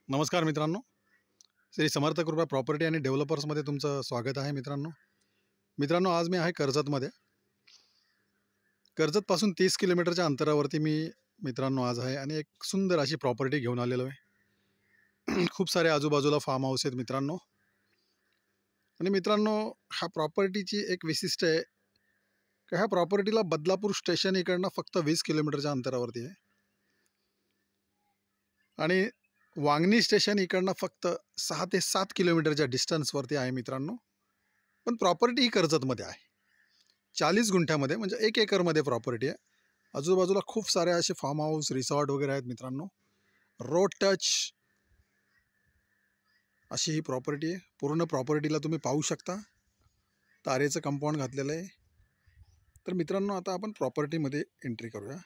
नमस्कार मित्रांनो, श्री समर्थ कृपा प्रॉपर्टी आणि डेव्हलपर्समध्ये तुमचं स्वागत आहे. मित्रांनो आज मी आहे कर्जतमध्ये. कर्जतपासून 30 किलोमीटरच्या अंतरावरती मी मित्रांनो आज आहे आणि एक सुंदर अशी प्रॉपर्टी घेऊन आलेलो आहे. खूप सारे आजूबाजूला फार्म हाऊस आहेत मित्रांनो. आणि मित्रांनो, ह्या प्रॉपर्टीची एक विशिष्ट आहे की ह्या प्रॉपर्टीला बदलापूर स्टेशन इकडनं फक्त 20 किलोमीटरच्या अंतरावरती आहे आणि वांगणी स्टेशन इकडनं फक्त 6 ते 7 किलोमीटरच्या डिस्टन्सवरती आहे मित्रांनो. पण प्रॉपर्टी ही कर्जतमध्ये आहे. 40 गुंठ्यामध्ये म्हणजे 1 एकरमध्ये प्रॉपर्टी आहे. आजूबाजूला खूप सारे असे फार्म हाऊस रिसॉर्ट वगैरे आहेत मित्रांनो. रोड टच अशी ही प्रॉपर्टी आहे. पूर्ण प्रॉपर्टीला तुम्ही पाहू शकता. तारेचं कंपाऊंड घातलेलं आहे. तर मित्रांनो आता आपण प्रॉपर्टीमध्ये एंट्री करूया.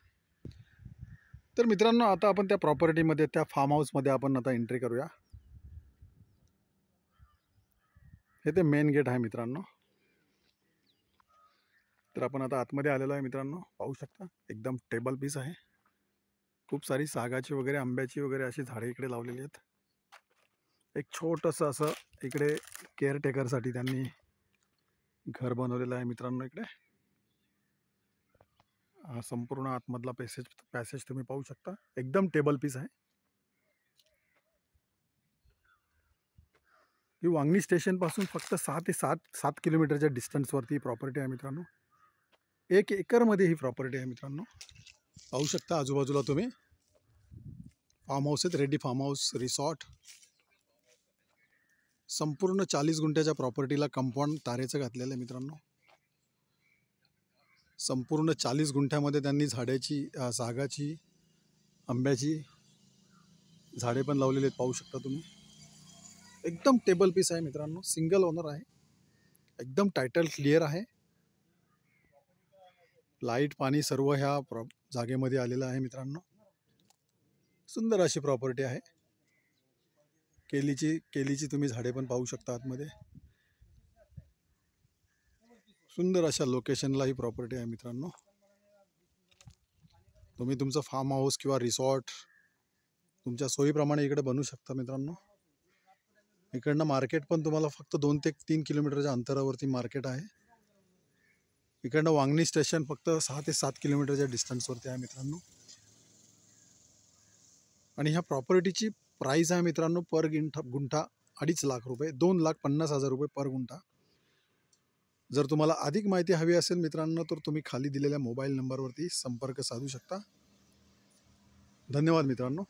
तर मित्रांनो आता आपण त्या प्रॉपर्टीमध्ये त्या फार्म हाऊसमध्ये आपण आता एंट्री करूया. हे ते मेन गेट आहे मित्रांनो. तर आपण आता आतमध्ये आलेलो आहे मित्रांनो. पाहू शकता एकदम टेबल पीस आहे. खूप सारी सागाची वगैरे आंब्याची वगैरे अशी झाडे इकडे लावलेली आहेत. एक छोटंसं असं इकडे केअरटेकरसाठी त्यांनी घर बनवलेलं आहे मित्रांनो. इकडे संपूर्ण आतमधला पॅसेज तुम्ही पाहू शकता. एकदम टेबल पीस आहे. ही वांगणी स्टेशनपासून फक्त 6 ते 7 किलोमीटरच्या डिस्टन्सवरती प्रॉपर्टी आहे मित्रांनो. 1 एकरमध्ये ही प्रॉपर्टी आहे मित्रांनो. पाहू शकता आजूबाजूला तुम्ही फार्म हाऊस आहेत. Ready farm house resort. संपूर्ण 40 गुंठ्याच्या प्रॉपर्टीला कंपाऊंड तारेचं घातलेलं आहे मित्रांनो. संपूर्ण 40 गुंठ्यामध्ये त्यांनी झाडाची सागाची आंब्याची झाडे पण लावलेली आहेत. पाहू शकता तुम्ही. एकदम टेबल पीस आहे मित्रांनो. सिंगल ओनर आहे. एकदम टायटल क्लिअर आहे. लाईट पाणी सर्व ह्या जागेमध्ये आलेलं आहे मित्रांनो. सुंदर अशी प्रॉपर्टी आहे. केलीची तुम्ही झाडे पण पाहू शकता आतमध्ये. सुंदर अशा लोकेशनला ही प्रॉपर्टी आहे मित्रांनो. तुम्ही तुमचं फार्म हाऊस किंवा रिसॉर्ट तुमच्या सोयीप्रमाणे इकडे बनवू शकता मित्रांनो. इकडनं मार्केट पण तुम्हाला फक्त 2 ते 3 किलोमीटरच्या अंतरावरती मार्केट आहे. इकडनं वांगणी स्टेशन फक्त 6 ते 7 किलोमीटरच्या डिस्टन्सवरती आहे मित्रांनो. आणि ह्या प्रॉपर्टीची प्राईस आहे मित्रांनो पर गुंठा 2.5 लाख रुपये, 2,50,000 रुपये पर गुंठा. जर तुम्हाला अधिक माहिती हवी असेल मित्रांनो तर तुम्ही खाली दिलेल्या मोबाईल नंबरवरती संपर्क साधू शकता. धन्यवाद मित्रांनो.